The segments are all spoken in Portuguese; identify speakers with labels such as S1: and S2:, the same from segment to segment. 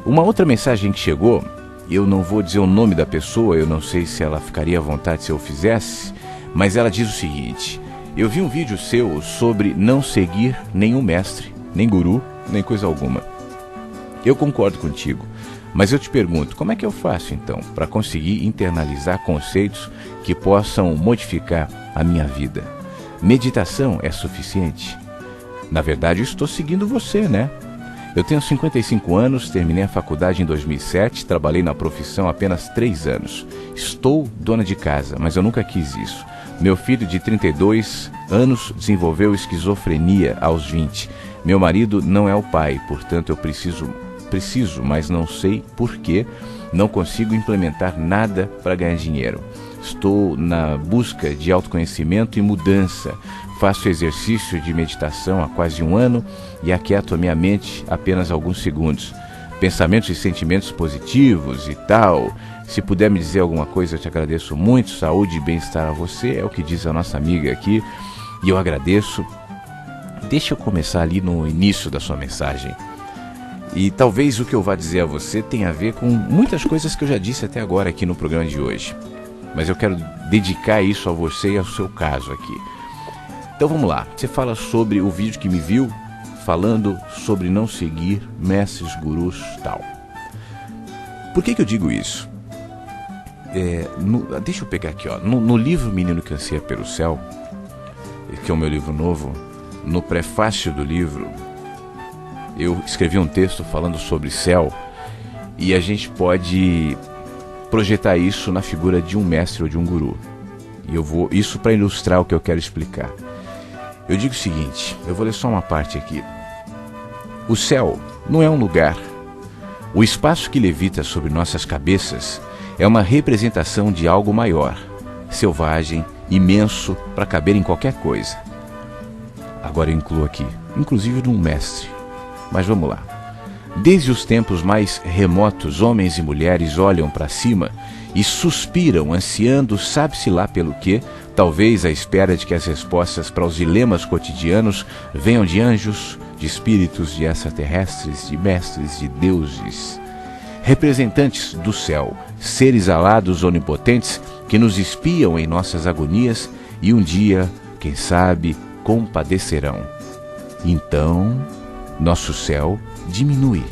S1: Uma outra mensagem que chegou, eu não vou dizer o nome da pessoa, eu não sei se ela ficaria à vontade se eu fizesse, mas ela diz o seguinte: eu vi um vídeo seu sobre não seguir nenhum mestre, nem guru, nem coisa alguma. Eu concordo contigo, mas eu te pergunto, como é que eu faço então para conseguir internalizar conceitos que possam modificar a minha vida? Meditação é suficiente? Na verdade, eu estou seguindo você, né? Eu tenho 55 anos, terminei a faculdade em 2007, trabalhei na profissão apenas 3 anos. Estou dona de casa, mas eu nunca quis isso. Meu filho de 32 anos desenvolveu esquizofrenia aos 20. Meu marido não é o pai, portanto eu preciso, mas não sei por que não consigo implementar nada para ganhar dinheiro. Estou na busca de autoconhecimento e mudança. Faço exercício de meditação há quase 1 ano e aquieto a minha mente apenas alguns segundos. Pensamentos e sentimentos positivos e tal. Se puder me dizer alguma coisa, eu te agradeço muito. Saúde e bem-estar a você, é o que diz a nossa amiga aqui. E eu agradeço. Deixa eu começar ali no início da sua mensagem. E talvez o que eu vá dizer a você tenha a ver com muitas coisas que eu já disse até agora aqui no programa de hoje. Mas eu quero dedicar isso a você e ao seu caso aqui. Então vamos lá, você fala sobre o vídeo que me viu, falando sobre não seguir mestres, gurus e tal. Por que eu digo isso? Deixa eu pegar aqui, ó. No livro Menino que Anseia pelo Céu, que é o meu livro novo, no prefácio do livro, eu escrevi um texto falando sobre céu, e a gente pode projetar isso na figura de um mestre ou de um guru. E isso para ilustrar o que eu quero explicar. Eu digo o seguinte, eu vou ler só uma parte aqui. O céu não é um lugar. O espaço que levita sobre nossas cabeças é uma representação de algo maior, selvagem, imenso, para caber em qualquer coisa. Agora eu incluo aqui, inclusive de um mestre. Mas vamos lá. Desde os tempos mais remotos, homens e mulheres olham para cima e suspiram, ansiando, sabe-se lá pelo quê, talvez à espera de que as respostas para os dilemas cotidianos venham de anjos, de espíritos, de extraterrestres, de mestres, de deuses. Representantes do céu, seres alados onipotentes que nos espiam em nossas agonias e um dia, quem sabe, compadecerão. Então, nosso céu diminui,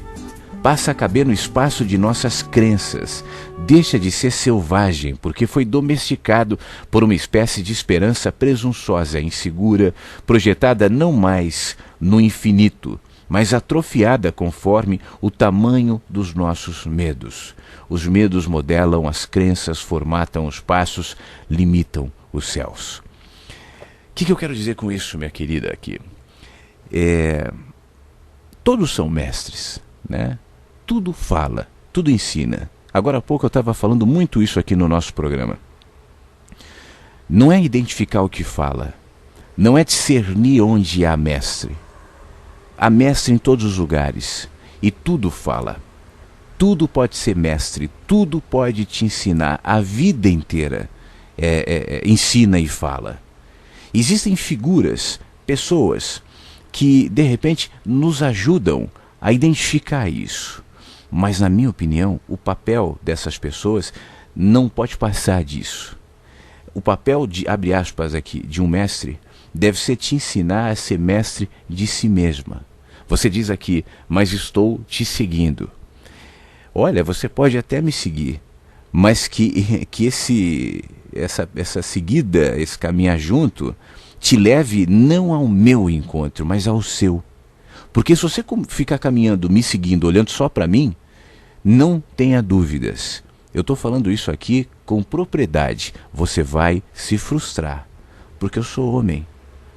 S1: passa a caber no espaço de nossas crenças, deixa de ser selvagem porque foi domesticado por uma espécie de esperança presunçosa, insegura, projetada não mais no infinito, mas atrofiada conforme o tamanho dos nossos medos. Os medos modelam as crenças, formatam os passos, limitam os céus. O que eu quero dizer com isso, minha querida, aqui? Todos são mestres, né? Tudo fala, tudo ensina. Agora há pouco eu estava falando muito isso aqui no nosso programa. Não é identificar o que fala, não é discernir onde há mestre. Há mestre em todos os lugares e tudo fala. Tudo pode ser mestre, tudo pode te ensinar. A vida inteira ensina e fala. Existem figuras, pessoas que de repente nos ajudam a identificar isso. Mas na minha opinião, o papel dessas pessoas não pode passar disso. O papel de, abre aspas aqui, de um mestre deve ser te ensinar a ser mestre de si mesma. Você diz aqui, mas estou te seguindo. Olha, você pode até me seguir, mas que essa seguida, esse caminhar junto, te leve não ao meu encontro, mas ao seu. Porque se você ficar caminhando, me seguindo, olhando só para mim, não tenha dúvidas. Eu estou falando isso aqui com propriedade. Você vai se frustrar, porque eu sou homem,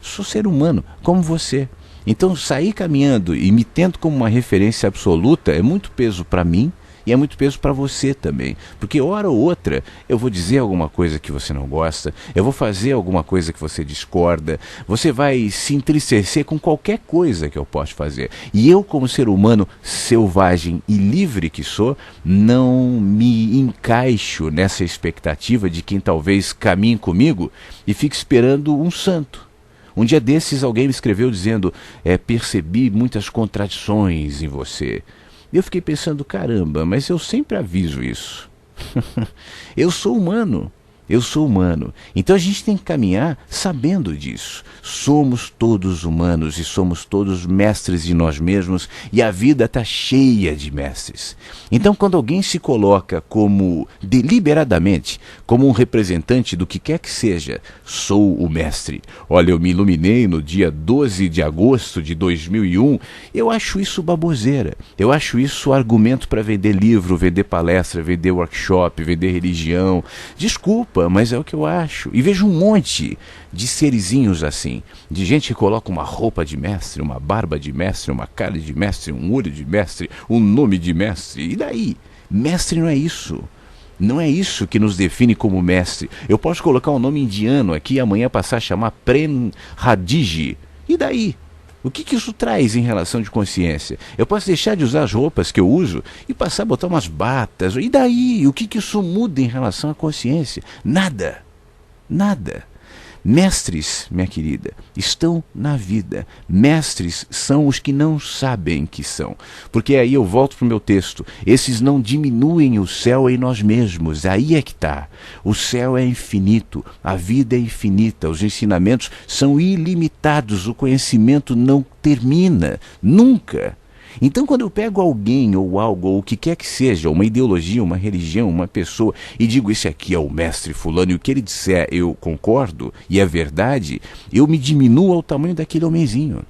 S1: sou ser humano, como você. Então sair caminhando e me tendo como uma referência absoluta é muito peso para mim e é muito peso para você também. Porque hora ou outra eu vou dizer alguma coisa que você não gosta, eu vou fazer alguma coisa que você discorda, você vai se entristecer com qualquer coisa que eu possa fazer. E eu, como ser humano selvagem e livre que sou, não me encaixo nessa expectativa de quem talvez caminhe comigo e fique esperando um santo. Um dia desses alguém me escreveu dizendo, percebi muitas contradições em você. Eu fiquei pensando, caramba, mas eu sempre aviso isso. Eu sou humano. Eu sou humano. Então a gente tem que caminhar sabendo disso. Somos todos humanos e somos todos mestres de nós mesmos, e a vida está cheia de mestres. Então quando alguém se coloca como, deliberadamente, como um representante do que quer que seja, sou o mestre. Olha, eu me iluminei no dia 12 de agosto de 2001. Eu acho isso baboseira. Eu acho isso argumento para vender livro, vender palestra, vender workshop, vender religião. Desculpa, mas é o que eu acho. E vejo um monte de serizinhos assim, de gente que coloca uma roupa de mestre, uma barba de mestre, uma cara de mestre, um olho de mestre, um nome de mestre. E daí? Mestre não é isso. Não é isso que nos define como mestre. Eu posso colocar um nome indiano aqui e amanhã passar a chamar Prem Hadiji. E daí? O que isso traz em relação de consciência? Eu posso deixar de usar as roupas que eu uso e passar a botar umas batas. E daí? O que isso muda em relação à consciência? Nada. Nada. Mestres, minha querida, estão na vida. Mestres são os que não sabem que são. Porque aí eu volto para o meu texto. Esses não diminuem o céu em nós mesmos. Aí é que está. O céu é infinito. A vida é infinita. Os ensinamentos são ilimitados. O conhecimento não termina. Nunca. Então quando eu pego alguém ou algo, ou o que quer que seja, uma ideologia, uma religião, uma pessoa, e digo esse aqui é o mestre fulano, e o que ele disser eu concordo, e é verdade, eu me diminuo ao tamanho daquele homenzinho,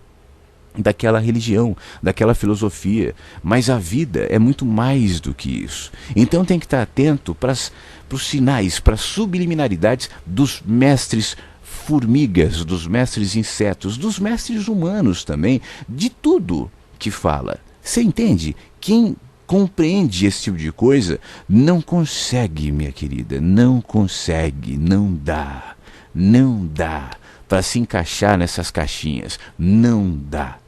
S1: daquela religião, daquela filosofia. Mas a vida é muito mais do que isso. Então tem que estar atento para os sinais, para as subliminaridades dos mestres formigas, dos mestres insetos, dos mestres humanos também, de tudo que fala. Você entende? Quem compreende esse tipo de coisa não consegue, minha querida, não consegue, não dá para se encaixar nessas caixinhas, não dá.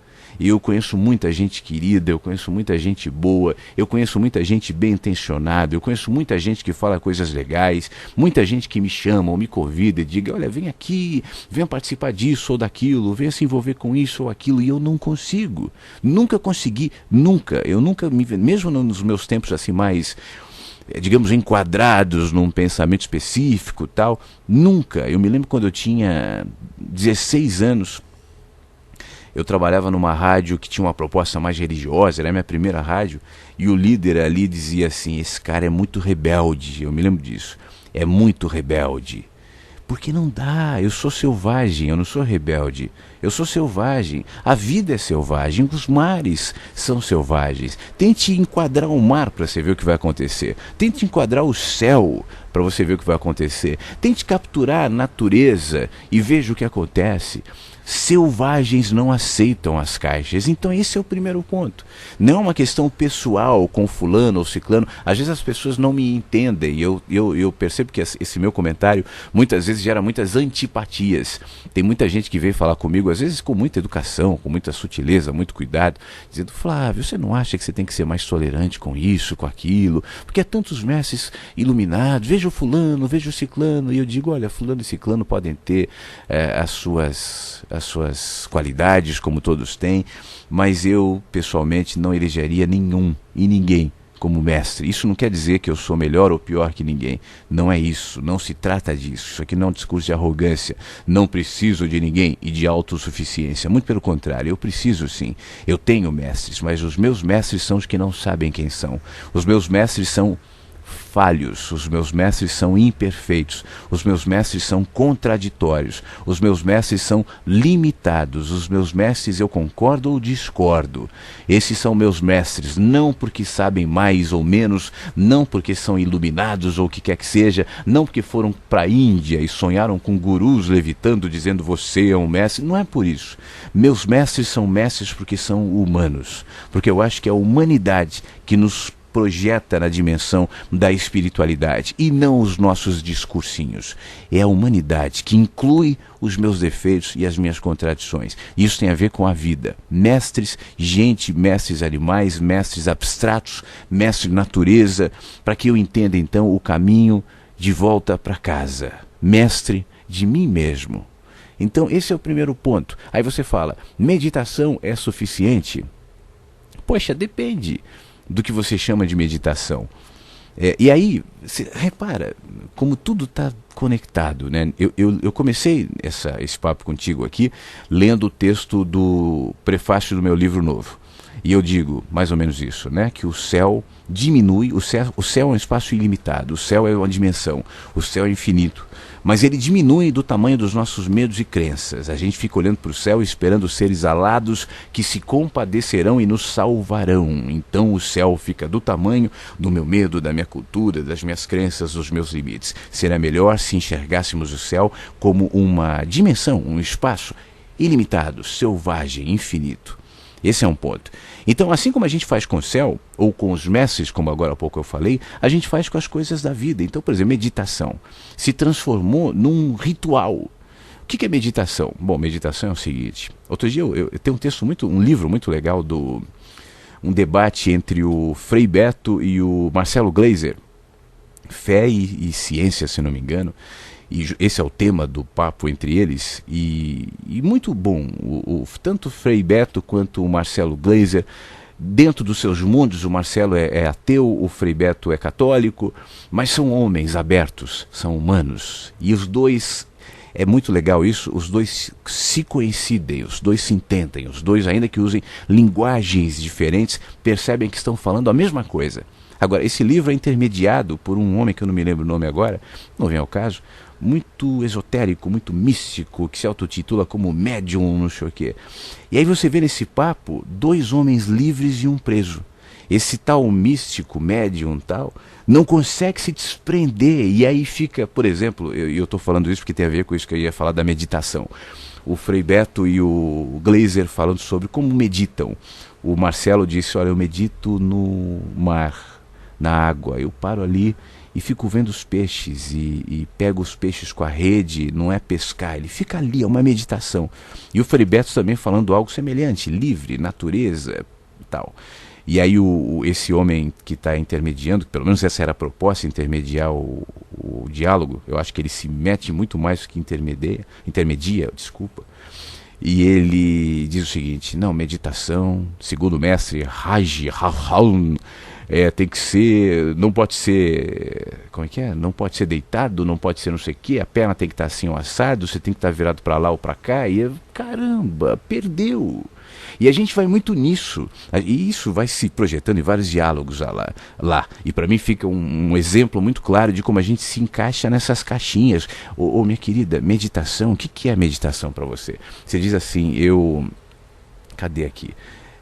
S1: Eu conheço muita gente querida, eu conheço muita gente boa, eu conheço muita gente bem intencionada, eu conheço muita gente que fala coisas legais, muita gente que me chama ou me convida e diga, olha, vem aqui, venha participar disso ou daquilo, venha se envolver com isso ou aquilo, e eu não consigo. Nunca consegui, nunca. Eu nunca, mesmo nos meus tempos assim mais, digamos, enquadrados num pensamento específico tal, nunca. Eu me lembro quando eu tinha 16 anos, eu trabalhava numa rádio que tinha uma proposta mais religiosa, era a minha primeira rádio, e o líder ali dizia assim, esse cara é muito rebelde, eu me lembro disso, é muito rebelde. Porque não dá, eu sou selvagem, eu não sou rebelde, eu sou selvagem, a vida é selvagem, os mares são selvagens. Tente enquadrar o mar para você ver o que vai acontecer, tente enquadrar o céu para você ver o que vai acontecer, tente capturar a natureza e veja o que acontece. Selvagens não aceitam as caixas. Então esse é o primeiro ponto. Não é uma questão pessoal com fulano ou ciclano. Às vezes as pessoas não me entendem. Eu percebo que esse meu comentário muitas vezes gera muitas antipatias. Tem muita gente que vem falar comigo, às vezes com muita educação, com muita sutileza, muito cuidado, dizendo, Flávio, você não acha que você tem que ser mais tolerante com isso, com aquilo? Porque há tantos mestres iluminados, veja o fulano, veja o ciclano. E eu digo, olha, fulano e ciclano podem ter as suas qualidades, como todos têm, mas eu, pessoalmente, não elegeria nenhum e ninguém como mestre. Isso não quer dizer que eu sou melhor ou pior que ninguém. Não é isso, não se trata disso. Isso aqui não é um discurso de arrogância. Não preciso de ninguém e de autossuficiência. Muito pelo contrário, eu preciso sim. Eu tenho mestres, mas os meus mestres são os que não sabem quem são. Os meus mestres são falhos, os meus mestres são imperfeitos, os meus mestres são contraditórios, os meus mestres são limitados, os meus mestres eu concordo ou discordo. Esses são meus mestres, não porque sabem mais ou menos, não porque são iluminados ou o que quer que seja, não porque foram para a Índia e sonharam com gurus levitando dizendo você é um mestre, não é por isso. Meus mestres são mestres porque são humanos, porque eu acho que é a humanidade que nos projeta na dimensão da espiritualidade e não os nossos discursinhos. É a humanidade que inclui os meus defeitos e as minhas contradições. Isso tem a ver com a vida. Mestres, gente, mestres animais, mestres abstratos, mestre natureza, para que eu entenda então o caminho de volta para casa. Mestre de mim mesmo. Então esse é o primeiro ponto. Aí você fala, meditação é suficiente? Poxa, depende. do que você chama de meditação. E aí, você repara como tudo está conectado, né? Eu comecei esse papo contigo aqui lendo o texto do prefácio do meu livro novo. E eu digo mais ou menos isso, né? Que o céu diminui, o céu é um espaço ilimitado, o céu é uma dimensão, o céu é infinito. Mas ele diminui do tamanho dos nossos medos e crenças. A gente fica olhando para o céu esperando seres alados que se compadecerão e nos salvarão. Então o céu fica do tamanho do meu medo, da minha cultura, das minhas crenças, dos meus limites. Seria melhor se enxergássemos o céu como uma dimensão, um espaço ilimitado, selvagem, infinito. Esse é um ponto. Então, assim como a gente faz com o céu, ou com os mestres, como agora há pouco eu falei, a gente faz com as coisas da vida. Então, por exemplo, meditação se transformou num ritual. O que é meditação? Bom, meditação é o seguinte. Outro dia eu tenho um livro muito legal, um debate entre o Frei Beto e o Marcelo Gleiser. Fé e ciência, se não me engano. E esse é o tema do papo entre eles, e muito bom, tanto o Frei Beto quanto o Marcelo Gleiser, dentro dos seus mundos. O Marcelo é ateu, o Frei Beto é católico, mas são homens abertos, são humanos, e os dois, é muito legal isso, os dois se coincidem, os dois se entendem, os dois, ainda que usem linguagens diferentes, percebem que estão falando a mesma coisa. Agora, esse livro é intermediado por um homem que eu não me lembro o nome agora, não vem ao caso, muito esotérico, muito místico, que se autotitula como médium, não sei o quê. E aí você vê nesse papo 2 homens livres e um preso. Esse tal místico, médium tal, não consegue se desprender. E aí fica, por exemplo, eu estou falando isso porque tem a ver com isso que eu ia falar da meditação. O Frei Beto e o Gleiser falando sobre como meditam. O Marcelo disse, olha, eu medito no mar, na água, eu paro ali e fico vendo os peixes e pego os peixes com a rede, não é pescar, ele fica ali, é uma meditação. E o Frei Beto também falando algo semelhante, livre, natureza e tal. E aí esse homem que está intermediando, pelo menos essa era a proposta, intermediar o diálogo, eu acho que ele se mete muito mais do que intermedia, desculpa. E ele diz o seguinte, não, meditação, segundo o mestre Raji Rahalun, tem que ser, não pode ser, como é que é? Não pode ser deitado, não pode ser não sei o quê, a perna tem que estar assim, assado, você tem que estar virado para lá ou para cá, e caramba, perdeu. E a gente vai muito nisso, e isso vai se projetando em vários diálogos lá. E para mim fica um exemplo muito claro de como a gente se encaixa nessas caixinhas. Minha querida, meditação, o que é meditação para você? Você diz assim, cadê aqui?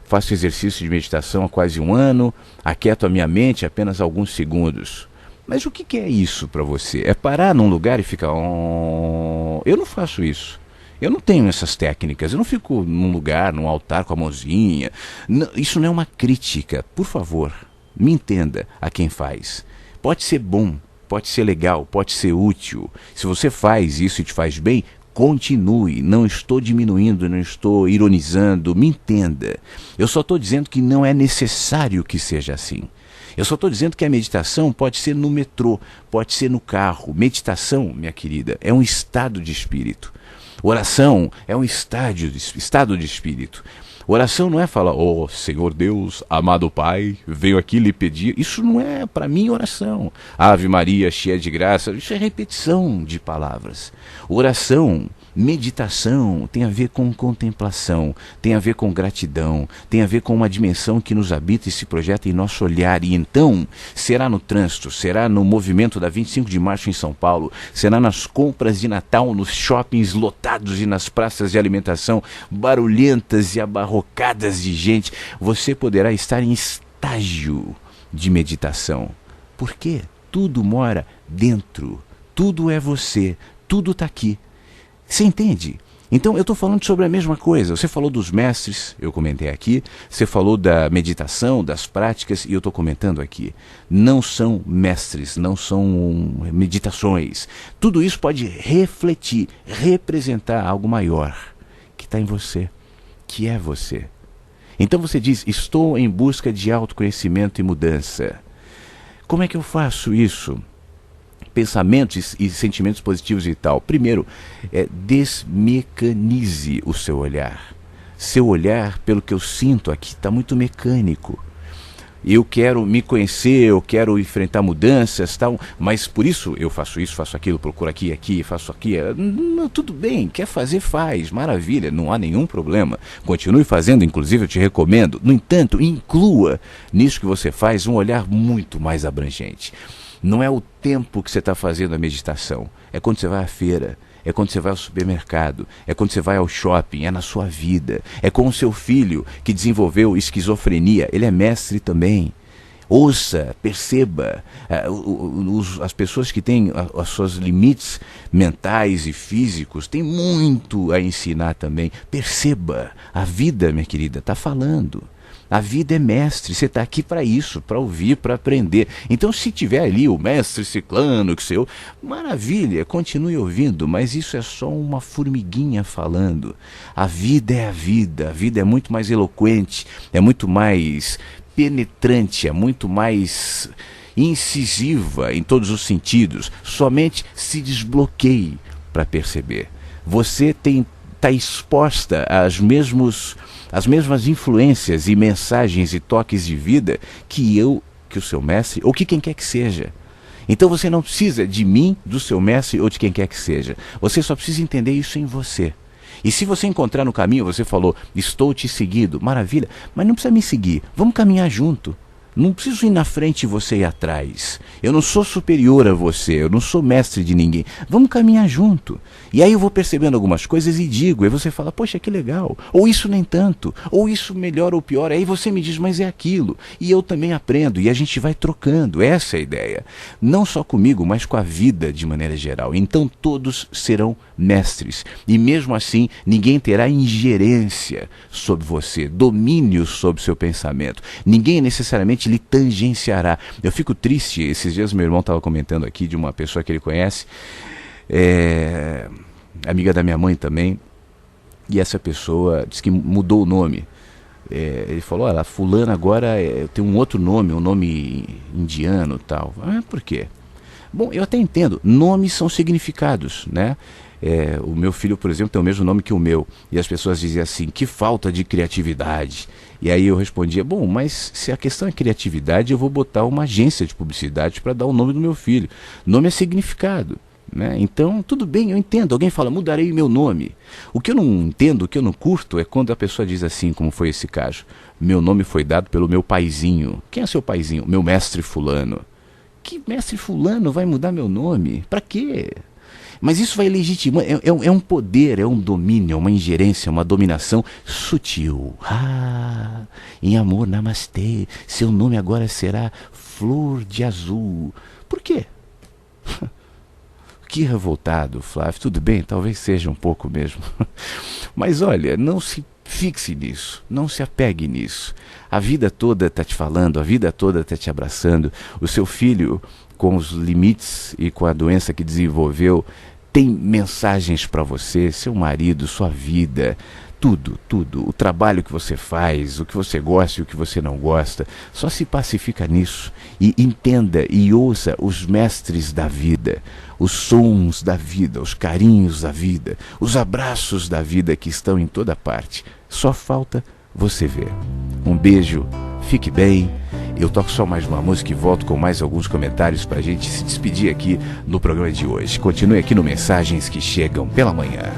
S1: Faço exercício de meditação há quase 1 ano, aquieto a minha mente apenas alguns segundos. Mas o que é isso para você? É parar num lugar e ficar... Eu não faço isso. Eu não tenho essas técnicas. Eu não fico num lugar, num altar com a mãozinha. Não, isso não é uma crítica. Por favor, me entenda a quem faz. Pode ser bom, pode ser legal, pode ser útil. Se você faz isso e te faz bem, continue, não estou diminuindo, não estou ironizando, me entenda. Eu só estou dizendo que não é necessário que seja assim. Eu só estou dizendo que a meditação pode ser no metrô, pode ser no carro. Meditação, minha querida, é um estado de espírito. Oração é um estado de espírito. Oração não é falar, oh Senhor Deus, amado Pai, venho aqui lhe pedir. Isso não é, para mim, oração. Ave Maria, cheia de graça, isso é repetição de palavras. Oração, meditação, tem a ver com contemplação, tem a ver com gratidão, tem a ver com uma dimensão que nos habita e se projeta em nosso olhar. E então, será no trânsito, será no movimento da 25 de março em São Paulo, será nas compras de Natal, nos shoppings lotados e nas praças de alimentação barulhentas e abarrocadas de gente, você poderá estar em estágio de meditação. Por quê? Tudo mora dentro, tudo é você, tudo está aqui. Você entende? Então eu estou falando sobre a mesma coisa. Você falou dos mestres, eu comentei aqui. Você falou da meditação, das práticas, e eu estou comentando aqui. Não são mestres, não são meditações. Tudo isso pode refletir, representar algo maior que está em você, que é você. Então você diz, estou em busca de autoconhecimento e mudança. Como é que eu faço isso? Pensamentos e sentimentos positivos e tal. Primeiro, desmecanize o seu olhar. Seu olhar, pelo que eu sinto aqui, está muito mecânico. eu quero me conhecer, eu quero enfrentar mudanças, tal, mas por isso eu faço isso, faço aquilo, procuro aqui, faço aqui. Tudo bem, quer fazer, faz, maravilha, não há nenhum problema. Continue fazendo, inclusive eu te recomendo. No entanto, inclua nisso que você faz um olhar muito mais abrangente. Não é o tempo que você está fazendo a meditação, é quando você vai à feira. É quando você vai ao supermercado, é quando você vai ao shopping, é na sua vida. É com o seu filho que desenvolveu esquizofrenia, ele é mestre também. Ouça, perceba, as pessoas que têm os seus limites mentais e físicos têm muito a ensinar também. Perceba, a vida, minha querida, está falando. A vida é mestre, você está aqui para isso, para ouvir, para aprender. Então, se tiver ali o mestre ciclano, que seu, maravilha, continue ouvindo, mas isso é só uma formiguinha falando. A vida é muito mais eloquente, é muito mais penetrante, é muito mais incisiva em todos os sentidos. Somente se desbloqueie para perceber. Você está exposta às mesmas influências e mensagens e toques de vida que o seu mestre, ou que quem quer que seja. Então você não precisa de mim, do seu mestre ou de quem quer que seja. Você só precisa entender isso em você. E se você encontrar no caminho, você falou, estou te seguindo, maravilha, mas não precisa me seguir, vamos caminhar junto. Não preciso ir na frente e você ir atrás. Eu não sou superior a você, eu não sou mestre de ninguém. Vamos caminhar junto. E aí eu vou percebendo algumas coisas e digo, aí você fala, poxa, que legal. Ou isso nem tanto, ou isso melhor ou pior. Aí você me diz, mas é aquilo. E eu também aprendo, e a gente vai trocando. Essa é a ideia. Não só comigo, mas com a vida de maneira geral. Então todos serão mestres. E mesmo assim, ninguém terá ingerência sobre você, domínio sobre o seu pensamento. Ninguém necessariamente lhe tangenciará. Eu fico triste, esses dias meu irmão estava comentando aqui de uma pessoa que ele conhece, amiga da minha mãe também, e essa pessoa disse que mudou o nome. Ele falou, olha, fulana agora tem um outro nome, um nome indiano e tal. Por quê? Bom, eu até entendo, nomes são significados, né? O meu filho, por exemplo, tem o mesmo nome que o meu. E as pessoas diziam assim, que falta de criatividade. E aí eu respondia, bom, mas se a questão é criatividade, eu vou botar uma agência de publicidade para dar o nome do meu filho. Nome é significado, né? Então, tudo bem, eu entendo. Alguém fala, mudarei meu nome. O que eu não entendo, o que eu não curto, é quando a pessoa diz assim, como foi esse caso. Meu nome foi dado pelo meu paizinho. Quem é seu paizinho? Meu mestre fulano. Que mestre fulano vai mudar meu nome? Para quê? Mas isso vai legitimar, é um poder, é um domínio, é uma ingerência, uma dominação sutil. Em amor, namastê, seu nome agora será Flor de Azul. Por quê? Que revoltado, Flávio. Tudo bem, talvez seja um pouco mesmo. Mas olha, não se fixe nisso, não se apegue nisso. A vida toda está te falando, a vida toda está te abraçando. O seu filho, com os limites e com a doença que desenvolveu, tem mensagens para você, seu marido, sua vida, tudo. O trabalho que você faz, o que você gosta e o que você não gosta. Só se pacifica nisso e entenda e ouça os mestres da vida, os sons da vida, os carinhos da vida, os abraços da vida que estão em toda parte. Só falta você ver. Um beijo, fique bem. Eu toco só mais uma música e volto com mais alguns comentários para a gente se despedir aqui no programa de hoje. Continue aqui no Mensagens que Chegam pela Manhã.